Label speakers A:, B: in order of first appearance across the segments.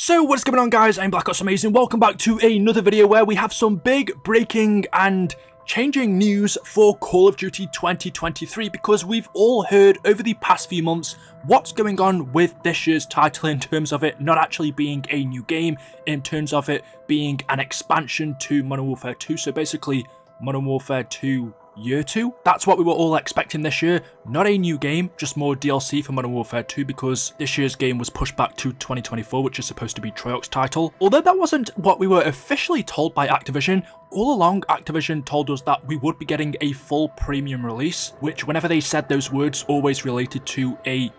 A: So what is going on, guys? I'm Black Ops Amazing. Welcome back to another video where we have some big breaking and changing news for Call of Duty 2023, because we've all heard over the past few months what's going on with this year's title in terms of it not actually being a new game, in terms of it being an expansion to Modern Warfare 2. So basically Modern Warfare 2 Year 2. That's what we were all expecting this year. Not a new game, just more DLC for Modern Warfare 2, because this year's game was pushed back to 2024, which is supposed to be Treyarch's title. Although that wasn't what we were officially told by Activision, all along Activision told us that we would be getting a full premium release, which whenever they said those words always related to a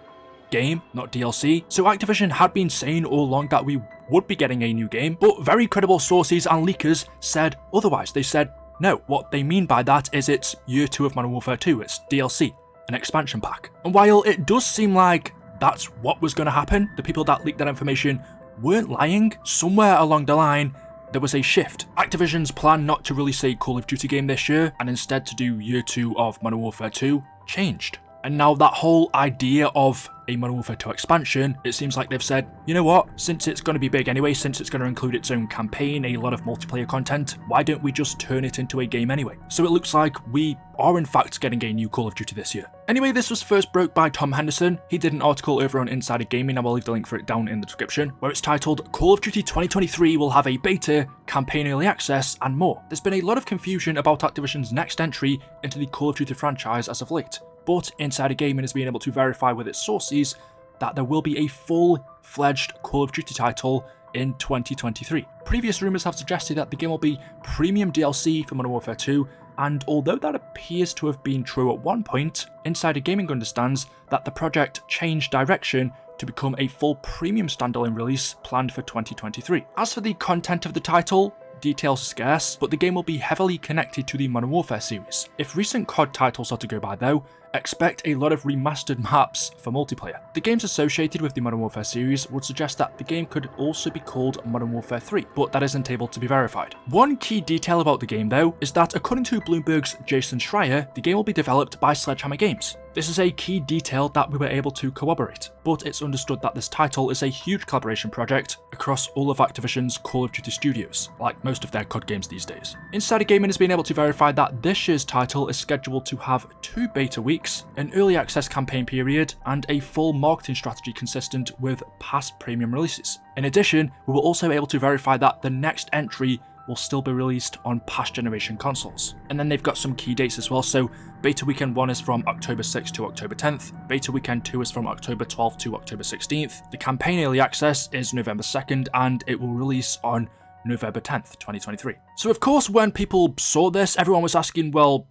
A: game, not DLC. So Activision had been saying all along that we would be getting a new game, but very credible sources and leakers said otherwise. They said, no, what they mean by that is it's Year 2 of Modern Warfare 2, it's DLC, an expansion pack. And while it does seem like that's what was going to happen, the people that leaked that information weren't lying. Somewhere along the line, there was a shift. Activision's plan not to release a Call of Duty game this year, and instead to do Year 2 of Modern Warfare 2, changed. And now that whole idea of a Modern Warfare 2 expansion, it seems like they've said, you know what, since it's going to be big anyway, since it's going to include its own campaign, a lot of multiplayer content, why don't we just turn it into a game anyway? So it looks like we are in fact getting a new Call of Duty this year. Anyway, this was first broke by Tom Henderson. He did an article over on Insider Gaming, and I'll leave the link for it down in the description, where it's titled, Call of Duty 2023 will have a beta, campaign early access, and more. There's been a lot of confusion about Activision's next entry into the Call of Duty franchise as of late, but Insider Gaming has been able to verify with its sources that there will be a full-fledged Call of Duty title in 2023. Previous rumours have suggested that the game will be premium DLC for Modern Warfare 2, and although that appears to have been true at one point, Insider Gaming understands that the project changed direction to become a full premium standalone release planned for 2023. As for the content of the title, details are scarce, but the game will be heavily connected to the Modern Warfare series. If recent COD titles are to go by though, expect a lot of remastered maps for multiplayer. The games associated with the Modern Warfare series would suggest that the game could also be called Modern Warfare 3, but that isn't able to be verified. One key detail about the game though is that according to Bloomberg's Jason Schreier, the game will be developed by Sledgehammer Games. This is a key detail that we were able to corroborate, but it's understood that this title is a huge collaboration project across all of Activision's Call of Duty studios, like most of their COD games these days. Insider Gaming has been able to verify that this year's title is scheduled to have 2 beta weeks, an early access campaign period, and a full marketing strategy consistent with past premium releases. In addition, we were also able to verify that the next entry will still be released on past generation consoles. And then they've got some key dates as well, so Beta Weekend 1 is from October 6th to October 10th, Beta Weekend 2 is from October 12th to October 16th, the campaign early access is November 2nd, and it will release on November 10th, 2023. So of course when people saw this, everyone was asking, well,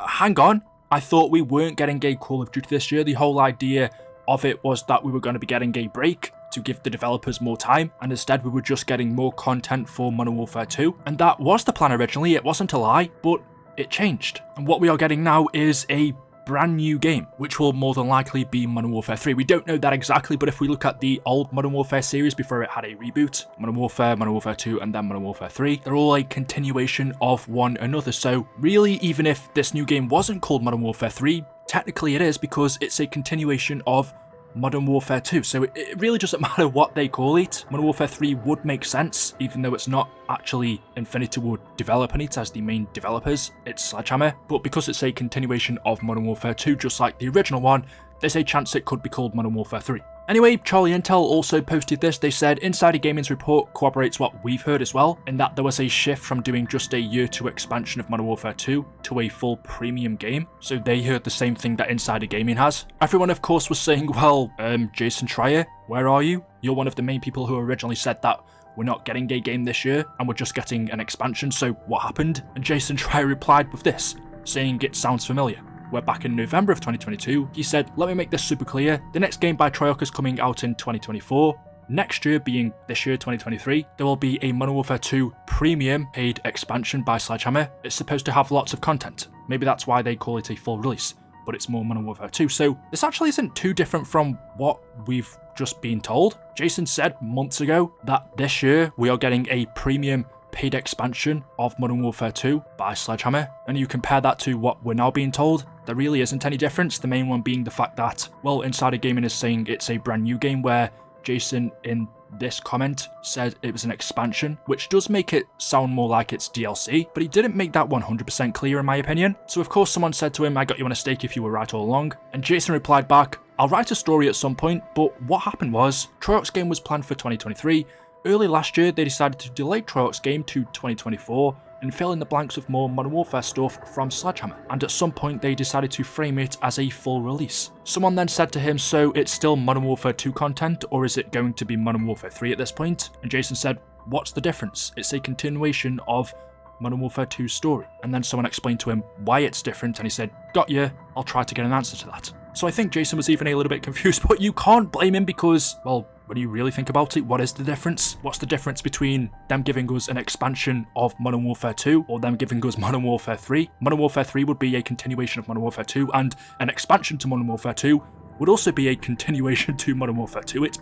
A: hang on, I thought we weren't getting a Call of Duty this year. The whole idea of it was that we were going to be getting a break to give the developers more time, and instead we were just getting more content for Modern Warfare 2. And that was the plan originally, it wasn't a lie, but it changed. And what we are getting now is a brand new game, which will more than likely be Modern Warfare 3. We don't know that exactly, but if we look at the old Modern Warfare series before it had a reboot, Modern Warfare 2, and then Modern Warfare 3, they're all a continuation of one another. So really, even if this new game wasn't called Modern Warfare 3, technically it is, because it's a continuation of Modern Warfare 2, so it really doesn't matter what they call it. Modern Warfare 3 would make sense, even though it's not actually Infinity Ward developing it as the main developers, it's Sledgehammer, but because it's a continuation of Modern Warfare 2, just like the original one, there's a chance it could be called Modern Warfare 3. Anyway, Charlie Intel also posted this. They said Insider Gaming's report corroborates what we've heard as well, in that there was a shift from doing just a Year 2 expansion of Modern Warfare 2 to a full premium game. So they heard the same thing that Insider Gaming has. Everyone of course was saying, well, Jason Schreier, where are you? You're one of the main people who originally said that we're not getting a game this year and we're just getting an expansion, so what happened? And Jason Schreier replied with this, saying it sounds familiar. Where back in November of 2022, he said, let me make this super clear, the next game by Treyarch is coming out in 2024. Next year, being this year, 2023, there will be a Modern Warfare 2 premium paid expansion by Sledgehammer. It's supposed to have lots of content. Maybe that's why they call it a full release, but it's more Modern Warfare 2. So this actually isn't too different from what we've just been told. Jason said months ago that this year we are getting a premium paid expansion of Modern Warfare 2 by Sledgehammer, and you compare that to what we're now being told, there really isn't any difference, the main one being the fact that, well, Insider Gaming is saying it's a brand new game, where Jason in this comment said it was an expansion, which does make it sound more like it's DLC, but he didn't make that 100% clear in my opinion. So of course someone said to him, "I got you on a stake if you were right all along," and Jason replied back, "I'll write a story at some point, but what happened was, Troyok's game was planned for 2023, early last year they decided to delay Troyok's game to 2024, and fill in the blanks with more Modern Warfare stuff from Sledgehammer, and at some point they decided to frame it as a full release." Someone then said to him, "So it's still Modern Warfare 2 content, or is it going to be Modern Warfare 3 at this point?" And Jason said, "What's the difference? It's a continuation of Modern Warfare 2's story." And then someone explained to him why it's different, and he said, "Got ya, I'll try to get an answer to that." So I think Jason was even a little bit confused, but you can't blame him because, well, when you really think about it, what is the difference? What's the difference between them giving us an expansion of Modern Warfare 2 or them giving us Modern Warfare 3? Modern Warfare 3 would be a continuation of Modern Warfare 2, and an expansion to Modern Warfare 2 would also be a continuation to Modern Warfare 2. It's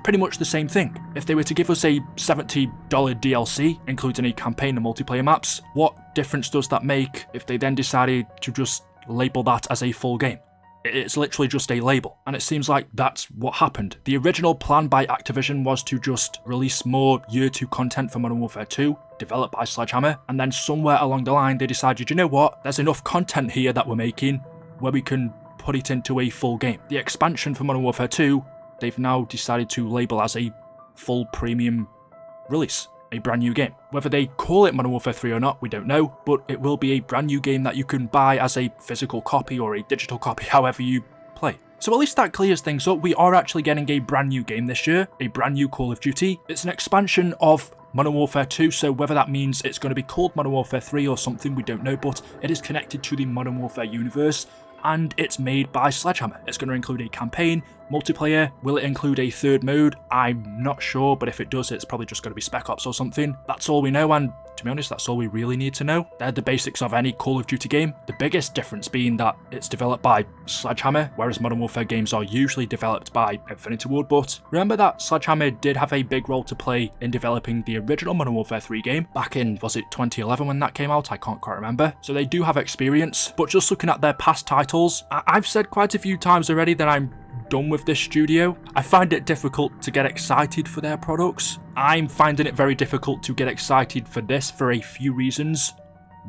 A: pretty much the same thing. If they were to give us a $70 DLC, including a campaign and multiplayer maps, what difference does that make if they then decided to just label that as a full game? It's literally just a label, and it seems like that's what happened. The original plan by Activision was to just release more Year 2 content for Modern Warfare 2, developed by Sledgehammer, and then somewhere along the line they decided, you know what, there's enough content here that we're making where we can put it into a full game. The expansion for Modern Warfare 2, they've now decided to label as a full premium release. A brand new game. Whether they call it Modern Warfare 3 or not, we don't know, but it will be a brand new game that you can buy as a physical copy or a digital copy, however you play. So at least that clears things up. We are actually getting a brand new game this year, a brand new Call of Duty. It's an expansion of Modern Warfare 2, so whether that means it's going to be called Modern Warfare 3 or something, we don't know, but it is connected to the Modern Warfare universe, and it's made by Sledgehammer. It's going to include a campaign, multiplayer. Will it include a third mode? I'm not sure, but if it does, it's probably just going to be Spec Ops or something. That's all we know, and to be honest, that's all we really need to know. They're the basics of any Call of Duty game. The biggest difference being that it's developed by Sledgehammer, whereas Modern Warfare games are usually developed by Infinity Ward. But remember that Sledgehammer did have a big role to play in developing the original Modern Warfare 3 game back in, was it 2011 when that came out? I can't quite remember. So they do have experience, but just looking at their past titles, I've said quite a few times already that I'm done with this studio. I find it difficult to get excited for their products. I'm finding it very difficult to get excited for this for a few reasons.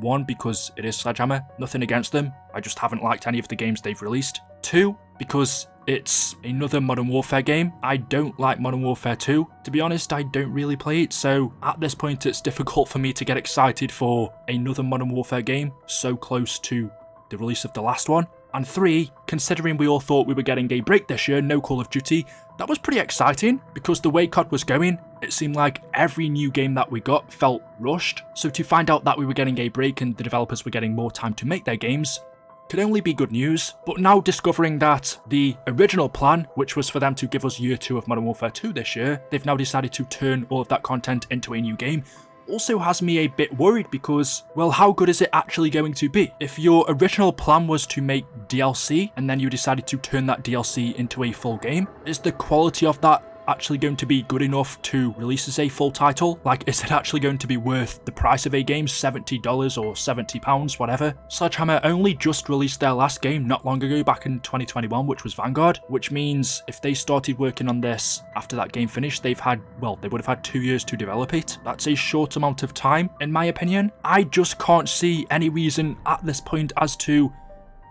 A: One, because it is Sledgehammer, nothing against them, I just haven't liked any of the games they've released. Two, because it's another Modern Warfare game. I don't like Modern Warfare 2. To be honest, I don't really play it, so at this point it's difficult for me to get excited for another Modern Warfare game so close to the release of the last one. And three, considering we all thought we were getting a break this year, no Call of Duty, that was pretty exciting because the way COD was going, it seemed like every new game that we got felt rushed. So to find out that we were getting a break and the developers were getting more time to make their games could only be good news. But now discovering that the original plan, which was for them to give us Year 2 of Modern Warfare 2 this year, they've now decided to turn all of that content into a new game, also has me a bit worried because, well, how good is it actually going to be? If your original plan was to make DLC and then you decided to turn that DLC into a full game, is the quality of that actually going to be good enough to release as a full title? Like, is it actually going to be worth the price of a game, $70 or £70, whatever? Sledgehammer only just released their last game not long ago, back in 2021, which was Vanguard, which means if they started working on this after that game finished, they would have had 2 years to develop it. That's a short amount of time, in my opinion. I just can't see any reason at this point as to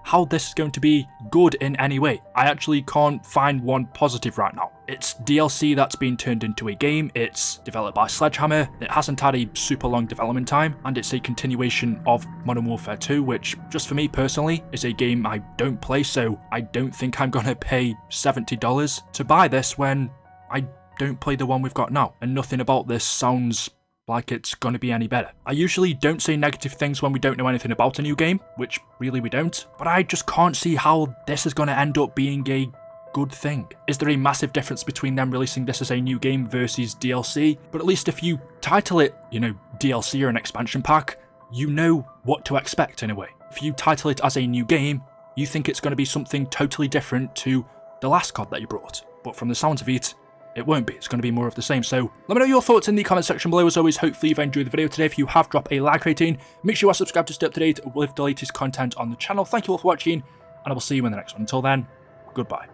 A: how this is going to be good in any way. I actually can't find one positive right now. It's DLC that's been turned into a game, it's developed by Sledgehammer, it hasn't had a super long development time, and it's a continuation of Modern Warfare 2, which, just for me personally, is a game I don't play, so I don't think I'm gonna pay $70 to buy this when I don't play the one we've got now, and nothing about this sounds like it's going to be any better. I usually don't say negative things when we don't know anything about a new game, which really we don't, but I just can't see how this is going to end up being a good thing. Is there a massive difference between them releasing this as a new game versus DLC? But at least if you title it, DLC or an expansion pack, you know what to expect in a way. If you title it as a new game, you think it's going to be something totally different to the last COD that you brought. But from the sounds of it, it won't be. It's going to be more of the same. So let me know your thoughts in the comment section below. As always, hopefully you've enjoyed the video today. If you have, drop a like rating. Make sure you are subscribed to stay up to date with the latest content on the channel. Thank you all for watching, and I will see you in the next one. Until then, goodbye.